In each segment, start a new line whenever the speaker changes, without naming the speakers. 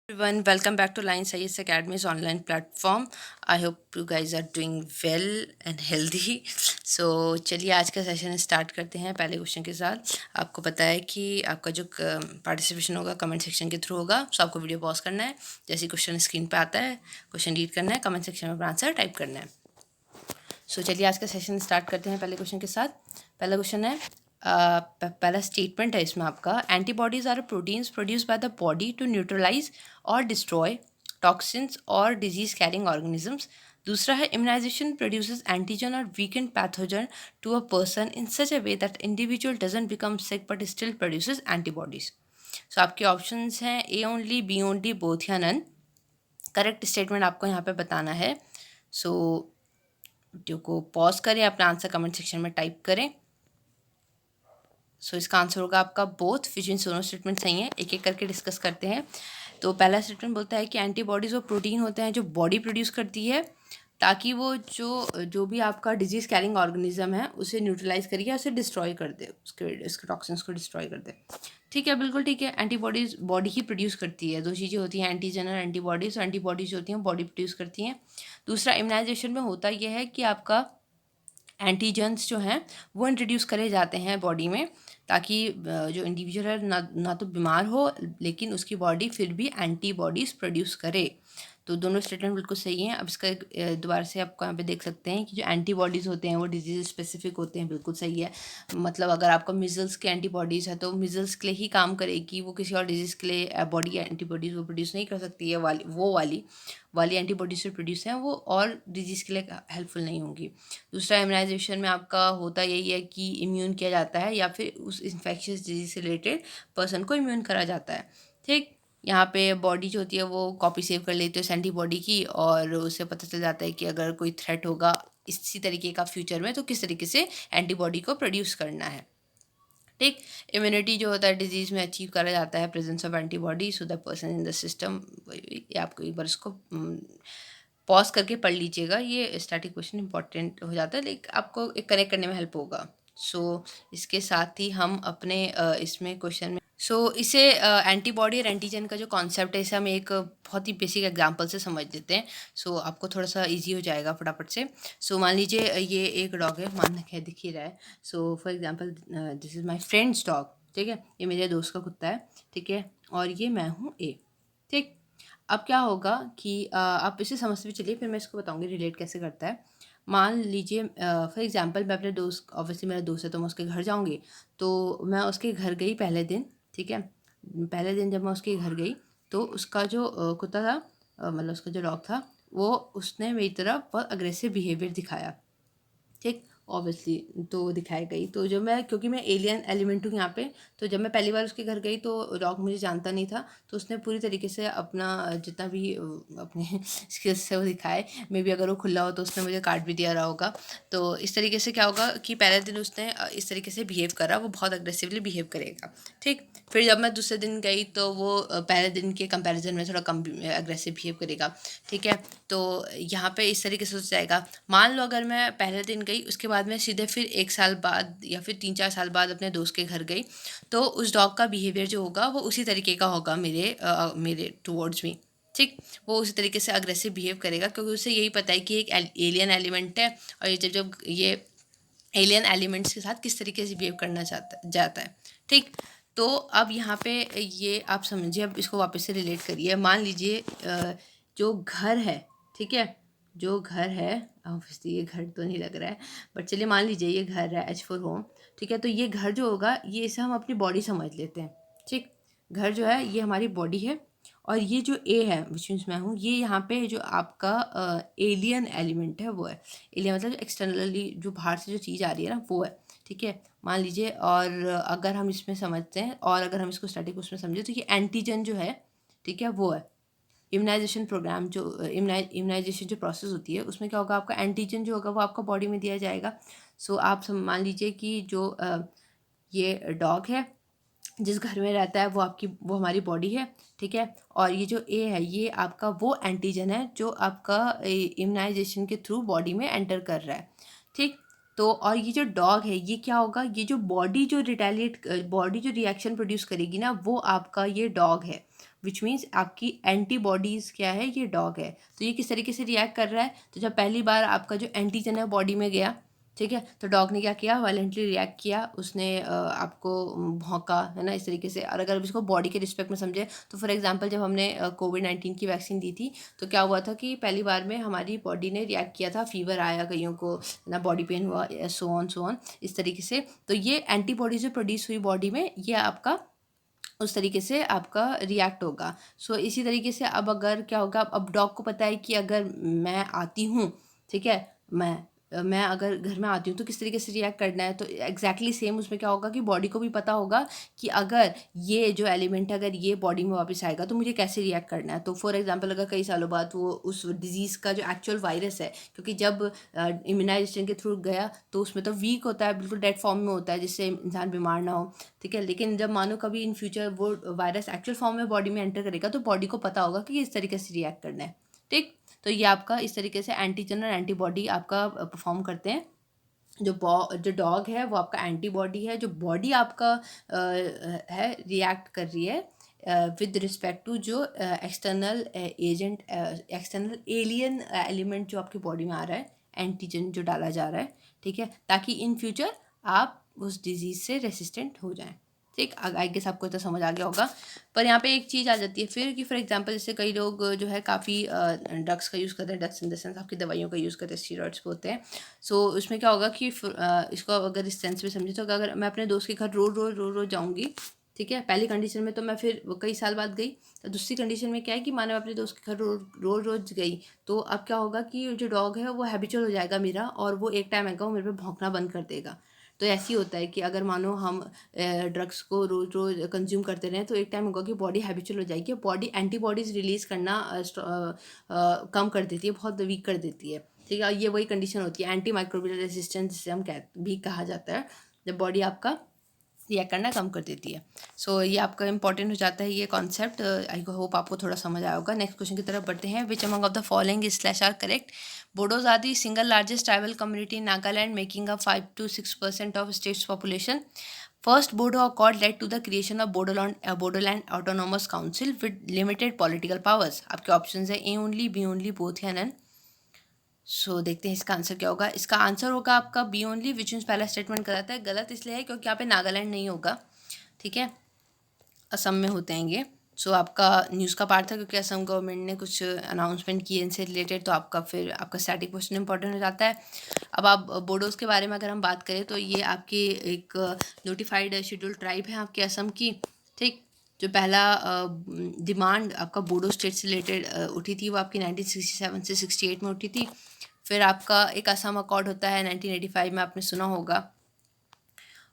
Everyone, welcome back to Line Science Academy's online platform. I hope you guys are doing well and healthy. So चलिए आज का session start करते हैं पहले question के साथ। आपको पता है कि आपका जो पार्टिसिपेशन होगा कमेंट सेक्शन के थ्रू होगा, सो आपको वीडियो पॉज करना है। जैसे क्वेश्चन स्क्रीन पे आता है क्वेश्चन रीड करना है, कमेंट सेक्शन में अपना आंसर टाइप करना है। सो चलिए आज का सेशन स्टार्ट करते हैं पहले क्वेश्चन के साथ। पहला क्वेश्चन है, पहला स्टेटमेंट है इसमें आपका, antibodies are proteins produced by the body to neutralise और डिस्ट्रॉय टॉक्सिन्स और डिजीज कैरिंग ऑर्गेनिजम्स। दूसरा है, इम्यूनाइजेशन प्रोड्यूसेस एंटीजन और weakened pathogen to a person in such a way that individual doesn't become sick but still produces antibodies. So आपके options हैं A only, B only, both या none. Correct statement आपको यहाँ पे बताना है। So video को पॉज करें, अपना आंसर कमेंट सेक्शन में टाइप करें। सो इसका आंसर होगा आपका बोथ, फिर इन दोनों स्टेटमेंट सही है। एक एक करके डिस्कस करते हैं। तो पहला स्टेटमेंट बोलता है कि एंटीबॉडीज़ वो प्रोटीन होते हैं जो बॉडी प्रोड्यूस करती है ताकि वो जो भी आपका डिजीज कैरिंग ऑर्गेनिज्म है उसे न्यूट्रलाइज करिए, उसे डिस्ट्रॉय कर दे, उसके टॉक्सिन्स को डिस्ट्रॉय कर दे। ठीक है, बिल्कुल ठीक है। एंटीबॉडीज़ बॉडी ही प्रोड्यूस करती है। दो चीज़ें होती हैं, एंटीजन और एंटीबॉडीज़। एंटीबॉडीज़ होती हैं बॉडी प्रोड्यूस करती हैं। दूसरा, इम्यूनाइजेशन में होता यह है कि आपका एंटीजन्स जो हैं वो इंट्रोड्यूस करे जाते हैं बॉडी में ताकि जो इंडिविजुअल है ना तो बीमार हो लेकिन उसकी बॉडी फिर भी एंटीबॉडीज़ प्रोड्यूस करे। तो दोनों स्टेटमेंट बिल्कुल सही हैं। अब इसका दोबारा से आपको यहाँ पे देख सकते हैं कि जो एंटीबॉडीज़ होते हैं वो डिजीज स्पेसिफिक होते हैं, बिल्कुल सही है। मतलब अगर आपका मिजल्स के एंटीबॉडीज़ है तो मिजल्स के लिए ही काम करेगी, वो किसी और डिजीज़ के लिए बॉडी एंटीबॉडीज़ वो प्रोड्यूस नहीं कर सकती है। वाली एंटीबॉडीज जो प्रोड्यूस हैं वो और डिजीज़ के लिए हेल्पफुल नहीं होंगी। दूसरा, इम्यूनाइजेशन में आपका होता यही है कि इम्यून किया जाता है या फिर उस इन्फेक्शियस डिजीज से रिलेटेड पर्सन को इम्यून करा जाता है। ठीक, यहाँ पे बॉडी जो होती है वो कॉपी सेव कर लेती है उस एंटीबॉडी की और उसे पता चल जाता है कि अगर कोई थ्रेट होगा इसी तरीके का फ्यूचर में तो किस तरीके से एंटीबॉडी को प्रोड्यूस करना है। ठीक, इम्यूनिटी जो होता है डिजीज़ में अचीव करा जाता है presence of antibody so the person in the system. ये आपको एक बार इसको पॉज करके पढ़ लीजिएगा, ये स्टैटिक क्वेश्चन इंपॉर्टेंट हो जाता है लेकिन आपको एक कनेक्ट करने में हेल्प होगा। सो इसके साथ ही हम अपने इसमें क्वेश्चन में इसे एंटीबॉडी और एंटीजन का जो कॉन्सेप्ट है इसे हम एक बहुत ही बेसिक एग्जांपल से समझ लेते हैं। आपको थोड़ा सा इजी हो जाएगा फटाफट से। मान लीजिए ये एक डॉग है, मान के दिख ही रहा है। For example this is my friends dog. ठीक है, ये मेरे दोस्त का कुत्ता है। ठीक है, और ये मैं हूँ ए। ठीक, अब क्या होगा कि आप इसे समझते भी चलिए, फिर मैं इसको बताऊँगी रिलेट कैसे करता है। मान लीजिए फॉर एग्जांपल मैं अपने दोस्त, ऑब्वियसली मेरा दोस्त है तो मैं उसके घर जाऊँगी। तो मैं उसके घर गई पहले दिन। ठीक है, पहले दिन जब मैं उसके घर गई तो उसका जो कुत्ता था, मतलब उसका जो डॉग था, वो उसने मेरी तरफ बहुत अग्रेसिव बिहेवियर दिखाया। ठीक, ऑब्वियसली तो दिखाई गई। तो जब मैं, क्योंकि मैं एलियन एलिमेंट हूँ यहाँ पे, तो जब मैं पहली बार उसके घर गई तो डॉग मुझे जानता नहीं था, तो उसने पूरी तरीके से अपना जितना भी अपने स्किल्स से वो दिखाए। मे बी अगर वो खुला हो तो उसने मुझे काट भी दिया रहा होगा। तो इस तरीके से क्या होगा कि पहले दिन उसने इस तरीके से बिहेव करा, वो बहुत अग्रेसिवली बिहेव करेगा। ठीक, फिर जब मैं दूसरे दिन गई तो वो पहले दिन के कंपैरिजन में थोड़ा कम अग्रेसिव बिहेव करेगा। ठीक है, तो यहाँ पे इस तरीके से हो जाएगा। मान लो अगर मैं पहले दिन गई, उसके बाद मैं सीधे फिर 1 साल बाद या फिर 3-4 साल बाद अपने दोस्त के घर गई, तो उस डॉग का बिहेवियर जो होगा वो उसी तरीके का होगा मेरे टुवर्ड्स मी। ठीक, वो उसी तरीके से अग्रेसिव बिहेव करेगा क्योंकि उसे यही पता है कि एक एलियन एलिमेंट है और ये जब ये एलियन एलिमेंट्स के साथ किस तरीके से बिहेव करना जाता है। ठीक, तो अब यहाँ पे ये आप समझिए, अब इसको वापस से रिलेट करिए। मान लीजिए जो घर है, ठीक है, जो घर है, ऑब्वियसली ये घर तो नहीं लग रहा है बट चलिए मान लीजिए ये घर है, एच फॉर होम। ठीक है, तो ये घर जो होगा ये इसे हम अपनी बॉडी समझ लेते हैं। ठीक, घर जो है ये हमारी बॉडी है और ये जो ए है विच मीन्स मैं हूँ, ये यहाँ पे जो आपका एलियन एलिमेंट है वो है। एलियन मतलब जो एक्सटर्नली जो बाहर से जो चीज़ आ रही है ना वो है। ठीक है, मान लीजिए, और अगर हम इसमें समझते हैं और अगर हम इसको स्टैटिक उसमें समझे तो ये एंटीजन जो है, ठीक है, वो है। इम्यूनाइजेशन प्रोग्राम जो इम्यूनाइजेशन जो प्रोसेस होती है उसमें क्या होगा, आपका एंटीजन जो होगा वो आपका बॉडी में दिया जाएगा। आप मान लीजिए कि जो ये डॉग है जिस घर में रहता है वो हमारी बॉडी है। ठीक है, और ये जो ए है ये आपका वो एंटीजन है जो आपका इम्यूनाइजेशन के थ्रू बॉडी में एंटर कर रहा है। ठीक, तो और ये जो डॉग है ये क्या होगा, ये जो बॉडी जो रिटेलिएट बॉडी जो रिएक्शन प्रोड्यूस करेगी ना वो आपका ये डॉग है। विच मीन्स आपकी एंटीबॉडीज़ क्या है, ये डॉग है। तो ये किस तरीके से रिएक्ट कर रहा है, तो जब पहली बार आपका जो एंटीजन है बॉडी में गया, ठीक है, तो डॉग ने क्या किया, वायलेंटली रिएक्ट किया, उसने आपको भौंका, है ना, इस तरीके से। और अगर इसको बॉडी के रिस्पेक्ट में समझे तो फॉर एग्जांपल जब हमने कोविड-19 की वैक्सीन दी थी, तो क्या हुआ था कि पहली बार में हमारी बॉडी ने रिएक्ट किया था, फीवर आया कईयों को, ना बॉडी पेन हुआ, सो ऑन इस तरीके से। तो ये एंटीबॉडी जो प्रोड्यूस हुई बॉडी में, ये आपका उस तरीके से आपका रिएक्ट होगा। सो इसी तरीके से अब अगर क्या होगा, अब डॉग को पता है कि अगर मैं आती हूँ, ठीक है, मैं अगर घर में आती हूँ तो किस तरीके से रिएक्ट करना है। तो एग्जैक्टली सेम उसमें क्या होगा कि बॉडी को भी पता होगा कि अगर ये जो एलिमेंट है अगर ये बॉडी में वापस आएगा तो मुझे कैसे रिएक्ट करना है। तो फॉर एग्जांपल अगर कई सालों बाद वो उस डिजीज़ का जो एक्चुअल वायरस है, क्योंकि जब इम्यूनाइजेशन के थ्रू गया तो उसमें तो वीक होता है, बिल्कुल डेड फॉर्म में होता है, जिससे इंसान बीमार ना हो, ठीक है। लेकिन जब मानो कभी इन फ्यूचर वो वायरस एक्चुअल फॉर्म में बॉडी में एंटर करेगा तो बॉडी को पता होगा कि इस तरीके से रिएक्ट करना है, ठीक। तो ये आपका इस तरीके से एंटीजन और एंटीबॉडी आपका परफॉर्म करते हैं। जो डॉग है वो आपका एंटीबॉडी है, जो बॉडी आपका है रिएक्ट कर रही है विद रिस्पेक्ट टू जो external agent, external alien element जो आपकी बॉडी में आ रहा है, एंटीजन जो डाला जा रहा है, ठीक है, ताकि इन फ्यूचर आप उस डिजीज़ से रेसिस्टेंट हो जाएं, ठीक। आई गेस आपको तो समझ आ गया होगा। पर यहाँ पे एक चीज़ आ जाती है फिर कि फॉर एग्जांपल जैसे कई लोग जो है काफ़ी ड्रग्स का यूज़ करते हैं, ड्रग्स इन द सेंस आपकी दवाइयों का यूज़ करते हैं, स्टीरॉइड्स होते हैं। सो उसमें क्या होगा कि इसको अगर इस सेंस में समझे तो अगर मैं अपने दोस्त के घर रोज़ जाऊँगी, ठीक है, पहली कंडीशन में तो मैं फिर कई साल बाद गई, तो दूसरी कंडीशन में क्या है कि मानो मैं अपने दोस्त के घर रोज़ गई, तो अब क्या होगा कि जो डॉग है वो हैबिचुअल हो जाएगा मेरा, और वो एक टाइम आएगा वो मेरे पे भौंकना बंद कर देगा। तो ऐसे ही होता है कि अगर मानो हम ड्रग्स को रोज़ कंज्यूम करते रहें तो एक टाइम होगा कि बॉडी हैबिचुअल हो जाएगी, बॉडी एंटीबॉडीज़ रिलीज़ करना कम कर देती है, बहुत वीक कर देती है, ठीक है। ये वही कंडीशन होती है एंटी माइक्रोबियल रेजिस्टेंस, जिसे हम भी कहा जाता है, जब बॉडी आपका रिएक्ट करना कम कर देती है। सो ये आपका इंपॉर्टेंट हो जाता है ये कॉन्सेप्ट। आई होप आपको थोड़ा समझ आया होगा। नेक्स्ट क्वेश्चन की तरफ बढ़ते हैं। Which among of the following is slash are correct? Bodos are the single largest tribal community in Nagaland, making up 5 to 6% of state's population. First Bodo Accord led to the creation of Bodoland Autonomous Council with limited political powers. आपके options है A only, B only, both या none. सो देखते हैं इसका answer क्या होगा। इसका answer होगा आपका बी ओनली, विच मीन्स पहला स्टेटमेंट गलत है। गलत इसलिए है क्योंकि यहाँ पे नागालैंड नहीं होगा, ठीक है, असम में होते हैं ये। सो आपका न्यूज़ का पार्ट था क्योंकि असम गवर्नमेंट ने कुछ अनाउंसमेंट किए इनसे रिलेटेड, तो आपका फिर आपका स्टैटिक क्वेश्चन इंपॉर्टेंट हो जाता है। अब आप बोडोज के बारे में अगर हम बात करें तो ये आपकी एक नोटिफाइड शेड्यूल ट्राइब है आपके असम की, ठीक। जो पहला डिमांड आपका बोडो स्टेट से रिलेटेड उठी थी वो आपकी 1967 से 68 में उठी थी। फिर आपका एक असम अकॉर्ड होता है 1985 में, आपने सुना होगा,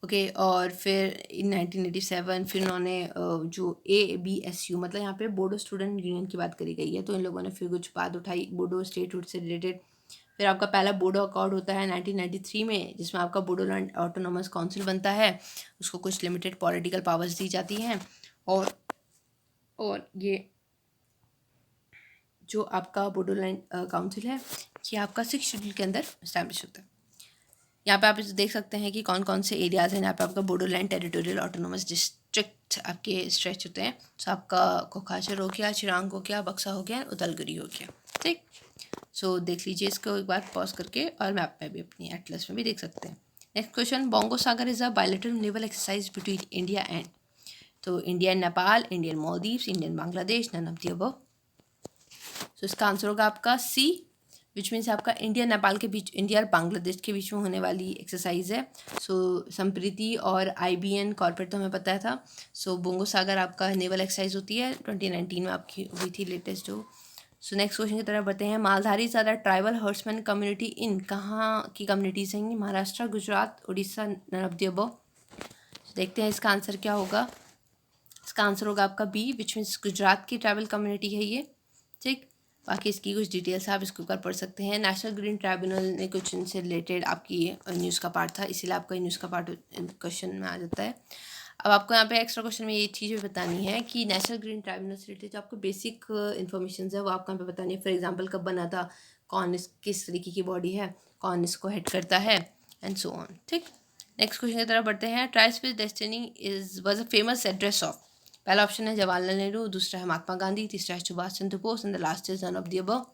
ओके। और फिर इन 1987 फिर उन्होंने जो ABSU, मतलब यहाँ पे बोडो स्टूडेंट यूनियन की बात करी गई है, तो इन लोगों ने फिर कुछ बात उठाई बोडो स्टेटहुड से रिलेटेड। फिर आपका पहला बोडो अकॉर्ड होता है 1993 में, जिसमें आपका बोडोलैंड ऑटोनोमस काउंसिल बनता है, उसको कुछ लिमिटेड पॉलिटिकल पावर्स दी जाती हैं, और ये जो आपका बोडोलैंड काउंसिल है ये आपका 6 शेड्यूल के अंदर इस्टेब्लिश होता है। यहाँ पे आप इसे देख सकते हैं कि कौन कौन से एरियाज़ हैं। यहाँ पे आपका बोडोलैंड टेरिटोरियल ऑटोनोमस डिस्ट्रिक्ट आपके स्ट्रेच होते हैं। सो आपका कोकाचर हो गया, चिरांग हो गया, बक्सा हो गया, उदलगुरी हो गया, ठीक। सो देख लीजिए इसको एक बार पॉज करके, और मैप में भी अपनी एटलस में भी देख सकते हैं। Next question, Bongo Sagar is a bilateral naval exercise between India and, तो India and Nepal, Indian Maldives, Indian Bangladesh, none of the above. So इसका आंसर होगा आपका सी, विच मीन्स आपका इंडिया नेपाल के बीच, इंडिया और बांग्लादेश के बीच में होने वाली एक्सरसाइज है। सो संप्रीति और IBN कॉर्पोरेट तो हमें पता था। सो बोंगो सागर आपका नेवल एक्सरसाइज होती है, 2019 में आपकी हुई थी लेटेस्ट जो। सो नेक्स्ट क्वेश्चन की तरफ बढ़ते हैं। मालधारी ज़्यादा ट्राइबल हर्ट्समैन कम्युनिटी इन कहाँ की कम्युनिटीज़ हैं? Maharashtra, Gujarat, Orissa, none of the above. देखते हैं इसका आंसर क्या होगा। इसका आंसर होगा आपका बी, विच मीन्स गुजरात की ट्राइबल कम्युनिटी है ये, ठीक। बाकी इसकी कुछ डिटेल्स आप इसके ऊपर पढ़ सकते हैं। नेशनल ग्रीन ट्राइब्यूनल ने कुछ इनसे रिलेटेड आपकी न्यूज़ का पार्ट था, इसीलिए आपका न्यूज़ का पार्ट क्वेश्चन में आ जाता है। अब आपको यहाँ पे एक्स्ट्रा क्वेश्चन में ये चीज़ भी बतानी है कि नेशनल ग्रीन ट्राइब्यूनल से रिलेटेड जो आपको बेसिक इन्फॉर्मेशन है वो आपको यहाँ पे बतानी है। फॉर एग्जाम्पल कब बना था, कौन किस तरीके की बॉडी है, कौन इसको हेड करता है, एंड सो ऑन, ठीक। नेक्स्ट क्वेश्चन की तरफ बढ़ते हैं। Tryst with destiny was a famous address of, पहला ऑप्शन है जवाहरलाल नेहरू, दूसरा है महात्मा गांधी, तीसरा है Subhash Chandra Bose and the last is none of the above.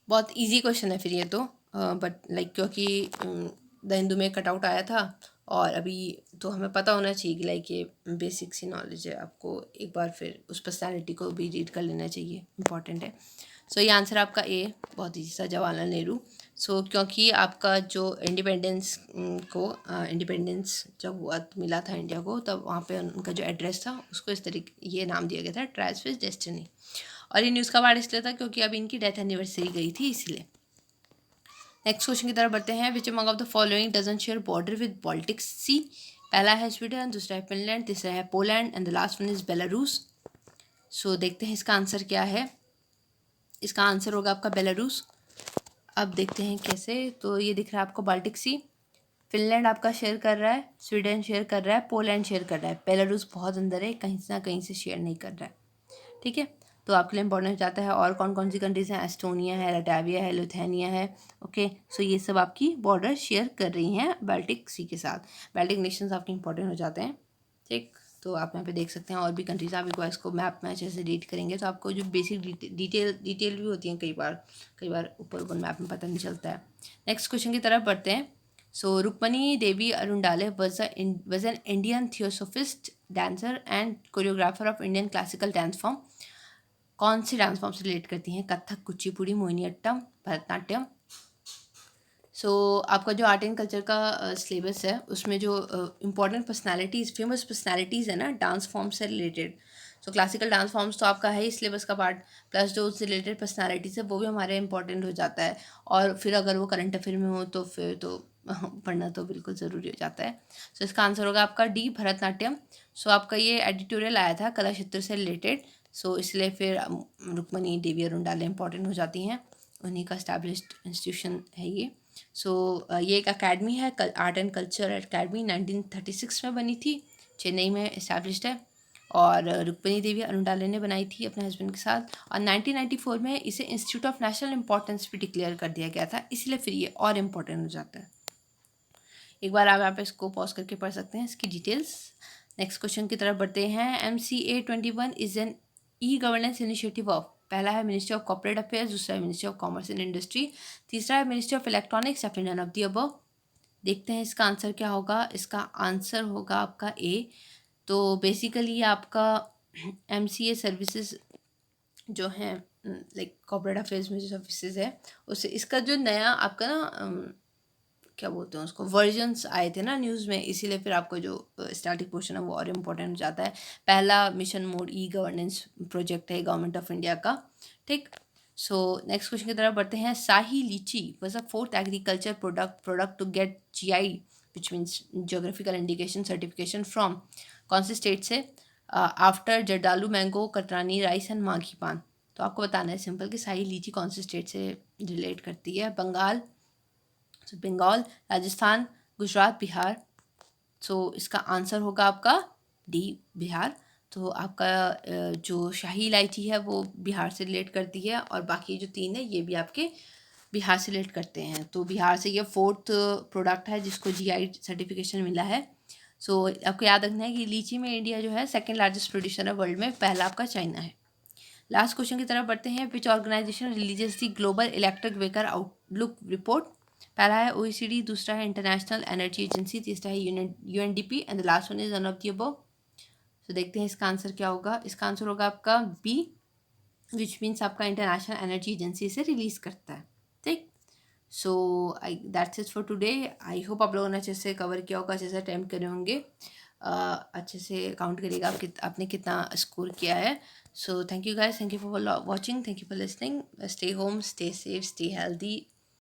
बहुत इजी क्वेश्चन है फिर ये तो, बट लाइक क्योंकि द हिंदू में कटआउट आया था और अभी तो हमें पता होना चाहिए कि लाइक ये बेसिक सी नॉलेज है, आपको एक बार फिर उस पर्सनैलिटी को भी रीड कर लेना चाहिए, इंपॉर्टेंट है। सो ये आंसर आपका ए, बहुत ईजी सा, जवाहरलाल नेहरू। सो क्योंकि आपका जो इंडिपेंडेंस जब हुआ मिला था इंडिया को, तब वहाँ पे उनका जो एड्रेस था उसको इस तरीके ये नाम दिया गया था, ट्राइब्स विद डेस्टिनी। और ये न्यूज़ का वार्ड इसलिए था क्योंकि अभी इनकी डेथ एनिवर्सरी गई थी, इसलिए। नेक्स्ट क्वेश्चन की तरफ बढ़ते हैं। Which among of the following doesn't share border with Baltic sea? पहला है स्वीडन, दूसरा है फिनलैंड, तीसरा है Poland and the last one is Belarus. So देखते हैं इसका आंसर क्या है। इसका आंसर होगा आपका बेलारूस। अब देखते हैं कैसे। तो ये दिख रहा है आपको बाल्टिक सी, फिनलैंड आपका शेयर कर रहा है, स्वीडन शेयर कर रहा है, पोलैंड शेयर कर रहा है, बेलारूस बहुत अंदर है, कहीं से ना कहीं से शेयर नहीं कर रहा है, ठीक है। तो आपके लिए इंपॉर्टेंट जाता है और कौन कौन सी कंट्रीज़ हैं, एस्टोनिया है, लटाविया है, लिथुआनिया है, ओके। सो ये सब आपकी बॉर्डर शेयर कर रही हैं बाल्टिक सी के साथ। बाल्टिक नेशंस आपके इंपॉर्टेंट हो जाते हैं, ठीक। तो आप यहाँ पे देख सकते हैं और भी कंट्रीज, आप एक बार इसको मैप में अच्छे से रीड करेंगे तो आपको जो बेसिक डिटेल भी होती हैं कई बार ऊपर मैप में पता नहीं चलता है। नेक्स्ट क्वेश्चन की तरफ बढ़ते हैं। So Rukmini Devi Arundale was an Indian theosophist, dancer and choreographer of Indian classical dance form. कौन सी डांस फॉर्म से रिलेट करती हैं? कथक, कुचिपुड़ी, मोहिनीअट्टम, भरतनाट्यम। सो आपका जो आर्ट एंड कल्चर का सिलेबस है उसमें जो इम्पॉर्टेंट पर्सनालिटीज़, फेमस पर्सनालिटीज़ है ना डांस फॉर्म से related, so classical dance forms तो आपका है ही सिलेबस का पार्ट, प्लस जो उससे रिलेटेड पर्सनालिटीज़ है वो भी हमारे इंपॉर्टेंट हो जाता है। और फिर अगर वो करंट अफेयर में हो तो फिर तो पढ़ना तो बिल्कुल ज़रूरी हो जाता है। सो इसका आंसर होगा आपका डी, भरतनाट्यम। सो आपका ये एडिटोरियल आया था कला क्षेत्र से रिलेटेड, सो इसलिए फिर रुक्मणी देवी अरुणडाले इंपॉर्टेंट हो जाती हैं, उन्हीं का एस्टैब्लिश्ड इंस्टीट्यूशन है ये। सो ये एक अकेडमी है, आर्ट एंड कल्चर अकेडमी, 1936 में बनी थी, चेन्नई में इस्टेब्लिश्ड है। और रुक्मिणी देवी अरुणडाले ने बनाई थी अपने हस्बैंड के साथ, और 1994 में इसे इंस्टीट्यूट ऑफ नेशनल इंपॉर्टेंस भी डिक्लेयर कर दिया गया था, इसलिए फिर ये और इम्पोर्टेंट हो जाता है। एक बार आप यहाँ पे इसको पॉज करके पढ़ सकते हैं इसकी डिटेल्स। नेक्स्ट क्वेश्चन की तरफ बढ़ते हैं। MCA21 is an E governance initiative of, पहला है मिनिस्ट्री ऑफ कॉर्पोरेट अफेयर्स, दूसरा है ministry of commerce and industry, तीसरा है मिनिस्ट्री ऑफ इलेक्ट्रॉनिक्स या फिर नन ऑफ द अबव। देखते हैं इसका आंसर क्या होगा। इसका आंसर होगा आपका ए। तो बेसिकली आपका MCA सर्विसेज जो हैं, लाइक कॉर्पोरेट अफेयर्स में जो सर्विसेज है, उससे इसका जो नया आपका ना क्या बोलते हैं उसको, वर्जन्स आए थे ना न्यूज़ में, इसीलिए फिर आपको जो स्टार्टिंग पोर्शन है वो और इम्पोर्टेंट हो जाता है। पहला mission mode e governance project है गवर्नमेंट ऑफ इंडिया का, ठीक। सो नेक्स्ट क्वेश्चन की तरफ बढ़ते हैं। Shahi litchi was a fourth agriculture product to get GI which means geographical indication certification from, कौन से स्टेट से? After Jardalu, mango, Katarni rice and Maghi paan. तो आपको बताना है सिंपल कि शाही लीची कौन से स्टेट से रिलेट करती है। बंगाल, सो बंगाल, राजस्थान, गुजरात, बिहार। सो इसका आंसर होगा आपका डी, बिहार। तो आपका जो शाही इलायची है वो बिहार से रिलेट करती है, और बाकी जो 3 है ये भी आपके बिहार से रिलेट करते हैं। तो बिहार से ये 4th प्रोडक्ट है जिसको GI सर्टिफिकेशन मिला है। सो आपको याद रखना है कि लीची में इंडिया जो है 2nd लार्जेस्ट प्रोड्यूसर है वर्ल्ड में, पहला आपका चाइना है। लास्ट क्वेश्चन की तरफ बढ़ते हैं। Which organization releases the global electric vehicle outlook report? पहला है OECD, दूसरा है इंटरनेशनल एनर्जी एजेंसी, तीसरा है UNDP and the last one is none of the above. तो देखते हैं इसका आंसर क्या होगा। इसका आंसर होगा आपका बी, विच मीन्स आपका इंटरनेशनल एनर्जी एजेंसी से रिलीज करता है, ठीक। So that's it for today. I hope आप लोगों ने अच्छे से कवर किया होगा, अच्छे से अटैम्प्ट करे होंगे, अच्छे से काउंट करिएगा आपने कितना स्कोर किया है। So thank you guys, thank you for watching, thank you for listening. Stay home, stay safe, stay healthy.